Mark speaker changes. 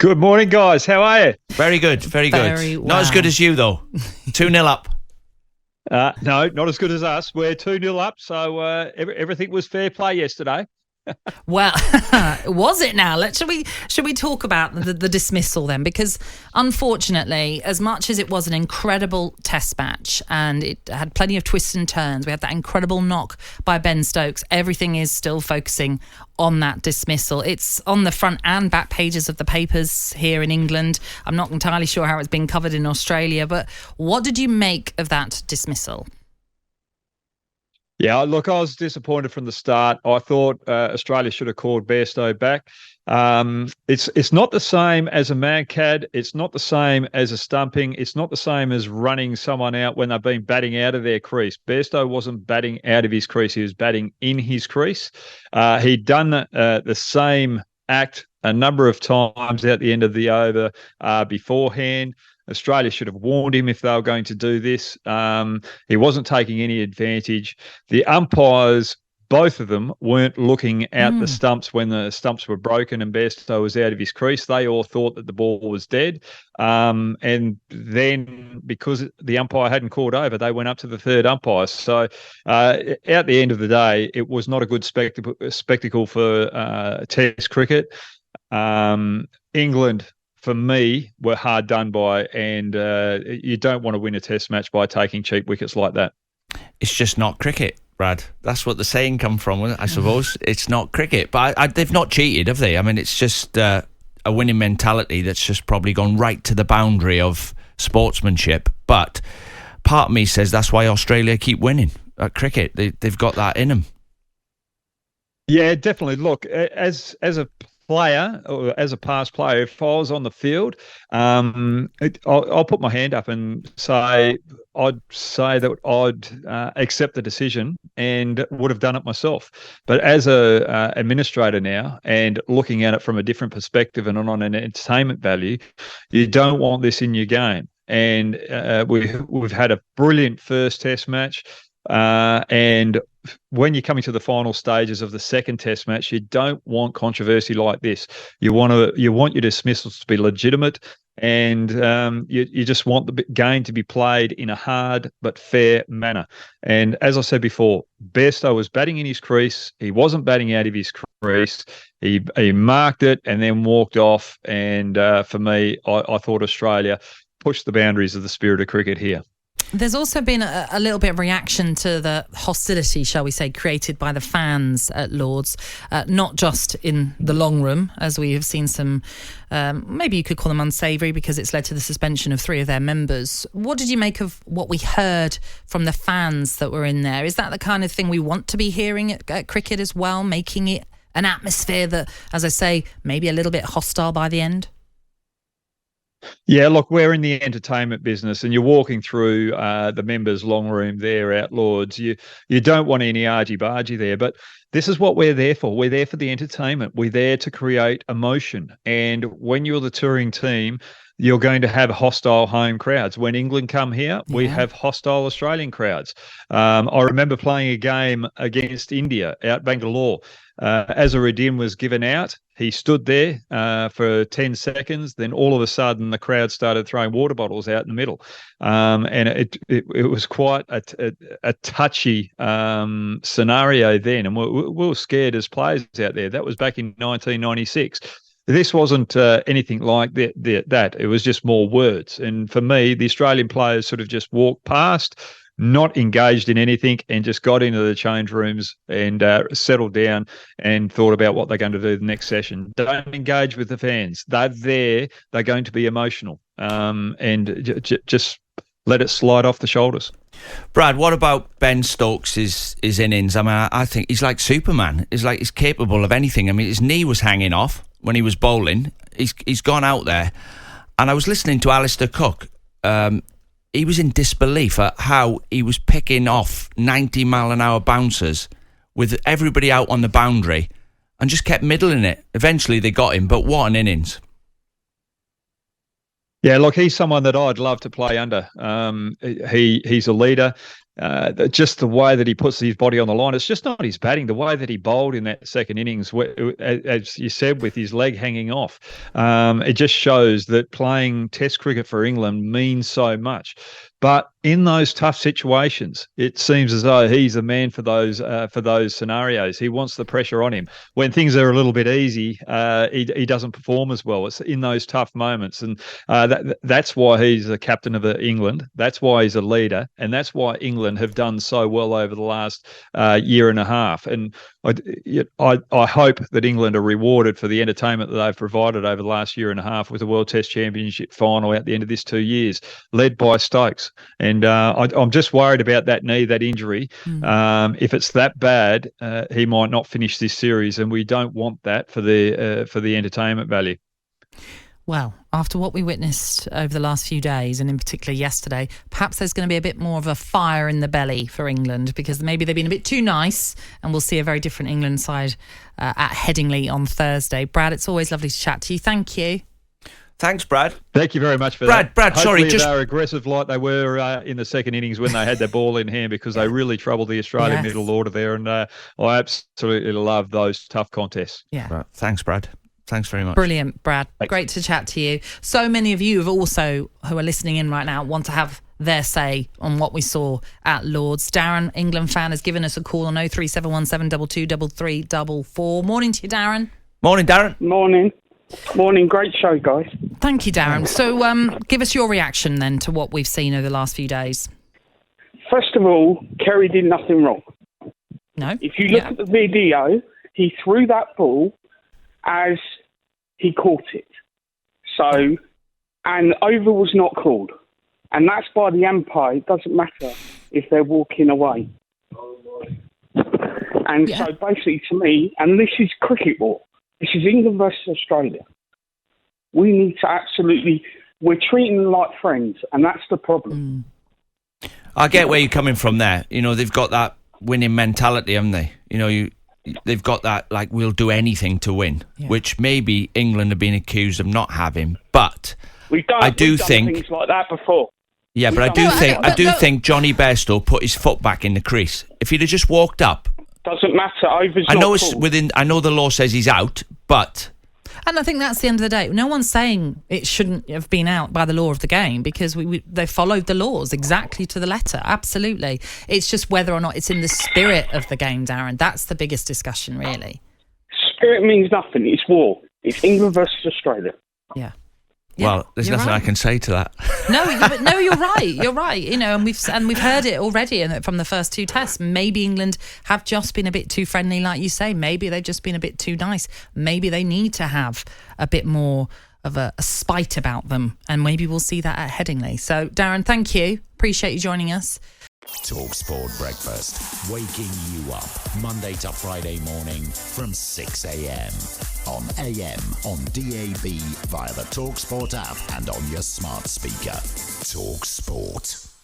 Speaker 1: Good morning, guys. How are you?
Speaker 2: Very good, very good.
Speaker 3: Very well.
Speaker 2: Not as good as you, though. 2-0 up.
Speaker 1: No, not as good as us. We're 2-0 up, so everything was fair play yesterday.
Speaker 3: Well, was it now? Should we talk about the dismissal then? Because unfortunately, as much as it was an incredible test match and it had plenty of twists and turns, we had that incredible knock by Ben Stokes, everything is still focusing on that dismissal. It's on the front and back pages of the papers here in England. I'm not entirely sure how it's been covered in Australia, but what did you make of that dismissal?
Speaker 1: Yeah, look, I was disappointed from the start. I thought Australia should have called Bairstow back. It's not the same as a man-cad. It's not the same as a stumping. It's not the same as running someone out when they've been batting out of their crease. Bairstow wasn't batting out of his crease. He was batting in his crease. He'd done the same act a number of times at the end of the over beforehand. Australia should have warned him if they were going to do this. He wasn't taking any advantage. The umpires, both of them, weren't looking at the stumps when the stumps were broken and Bairstow was out of his crease. They all thought that the ball was dead. And then because the umpire hadn't called over, they went up to the third umpire. So at the end of the day, it was not a good spectacle for Test cricket. England, for me, were hard done by, and you don't want to win a test match by taking cheap wickets like that.
Speaker 2: It's just not cricket, Brad. That's what the saying come from, I suppose. It's not cricket. But they've not cheated, have they? I mean, it's just a winning mentality that's just probably gone right to the boundary of sportsmanship. But part of me says that's why Australia keep winning at cricket. They've got that in them.
Speaker 1: Yeah, definitely. Look, as a player, or as a past player, if I was on the field, I'll put my hand up and say I'd accept the decision and would have done it myself. But as a administrator now, and looking at it from a different perspective and on an entertainment value, you don't want this in your game. And we've had a brilliant first test match. And when you're coming to the final stages of the second test match, you don't want controversy like this. You want your dismissals to be legitimate, and you just want the game to be played in a hard but fair manner. And as I said before, Bairstow was batting in his crease. He wasn't batting out of his crease. He marked it and then walked off. And for me, I thought Australia pushed the boundaries of the spirit of cricket here.
Speaker 3: There's also been a little bit of reaction to the hostility, shall we say, created by the fans at Lord's, not just in the long room, as we have seen some, maybe you could call them unsavoury, because it's led to the suspension of 3 of their members. What did you make of what we heard from the fans that were in there? Is that the kind of thing we want to be hearing at cricket as well, making it an atmosphere that, as I say, maybe a little bit hostile by the end?
Speaker 1: Yeah, look, we're in the entertainment business, and you're walking through the members' long room there at Lord's. You don't want any argy-bargy there, but this is what we're there for. We're there for the entertainment. We're there to create emotion. And when you're the touring team, you're going to have hostile home crowds. When England come here, we have hostile Australian crowds. I remember playing a game against India out Bangalore. As Rudiger was given out, he stood there for 10 seconds. Then all of a sudden, the crowd started throwing water bottles out in the middle. And it was quite a touchy scenario then. And we were scared as players out there. That was back in 1996. This wasn't anything like that. It was just more words. And for me, the Australian players sort of just walked past, not engaged in anything, and just got into the change rooms and settled down and thought about what they're going to do the next session. Don't engage with the fans. They're there. They're going to be emotional, and just let it slide off the shoulders.
Speaker 2: Brad, what about Ben Stokes' his innings? I mean, I think he's like Superman. He's capable of anything. I mean, his knee was hanging off when he was bowling. He's gone out there. And I was listening to Alistair Cook. He was in disbelief at how he was picking off 90-mile-an-hour bouncers with everybody out on the boundary and just kept middling it. Eventually they got him, but what an innings.
Speaker 1: Yeah, look, he's someone that I'd love to play under. He's a leader. just the way that he puts his body on the line. It's just not his batting. The way that he bowled in that second innings, as you said, with his leg hanging off, it just shows that playing Test cricket for England means so much. But in those tough situations, it seems as though he's the man for those scenarios. He wants the pressure on him. When things are a little bit easy, he doesn't perform as well. It's in those tough moments, and that's why he's the captain of England. That's why he's a leader, and that's why England have done so well over the last year and a half. And I hope that England are rewarded for the entertainment that they've provided over the last year and a half with the World Test Championship final at the end of this 2 years, led by Stokes. And I'm just worried about that knee, that injury. If it's that bad, he might not finish this series, and we don't want that for the entertainment value.
Speaker 3: Well, after what we witnessed over the last few days, and in particular yesterday, perhaps there's going to be a bit more of a fire in the belly for England, because maybe they've been a bit too nice, and we'll see a very different England side at Headingley on Thursday. Brad, it's always lovely to chat to you. Thank you.
Speaker 2: Thanks, Brad.
Speaker 1: Thank you very much for that.
Speaker 2: Brad, sorry.
Speaker 1: Hopefully they're aggressive like they were in the second innings when they had their ball in hand, because they really troubled the Australian middle order there. And I absolutely love those tough contests.
Speaker 3: Yeah.
Speaker 2: Right. Thanks, Brad. Thanks very much.
Speaker 3: Brilliant, Brad.
Speaker 1: Thanks.
Speaker 3: Great to chat to you. So many of you have also, who are listening in right now, want to have their say on what we saw at Lords. Darren, England fan, has given us a call on 03717223344. Morning to you, Darren.
Speaker 2: Morning, Darren.
Speaker 4: Morning. Great show, guys.
Speaker 3: Thank you, Darren. So give us your reaction then to what we've seen over the last few days.
Speaker 4: First of all, Kerry did nothing wrong.
Speaker 3: No?
Speaker 4: If you look at the video, he threw that ball as he caught it. So, and over was not called. And that's by the umpire. It doesn't matter if they're walking away. And so basically to me, and this is cricket war. This is England versus Australia. We need to we're treating them like friends, and that's the problem.
Speaker 2: I get where you're coming from there. You know, they've got that winning mentality, haven't they? You know, they've got that, like, we'll do anything to win, which maybe England have been accused of not having. But we've done things like that before. Yeah, but I do think Johnny Bairstow put his foot back in the crease. If he'd have just walked up,
Speaker 4: doesn't matter. I
Speaker 2: know the law says he's out, but.
Speaker 3: And I think that's the end of the day. No one's saying it shouldn't have been out by the law of the game, because they followed the laws exactly to the letter. Absolutely. It's just whether or not it's in the spirit of the game, Darren. That's the biggest discussion, really.
Speaker 4: Spirit means nothing. It's war. It's England versus Australia.
Speaker 3: Yeah.
Speaker 2: Well, there's nothing I can say to that.
Speaker 3: No, you're right. You're right. You know, and we've heard it already from the first two tests. Maybe England have just been a bit too friendly, like you say. Maybe they've just been a bit too nice. Maybe they need to have a bit more of a spite about them, and maybe we'll see that at Headingley. So, Darren, thank you. Appreciate you joining us.
Speaker 5: talkSPORT Breakfast, waking you up Monday to Friday morning from 6 a.m. on AM, on DAB, via the talkSPORT app and on your smart speaker. talkSPORT.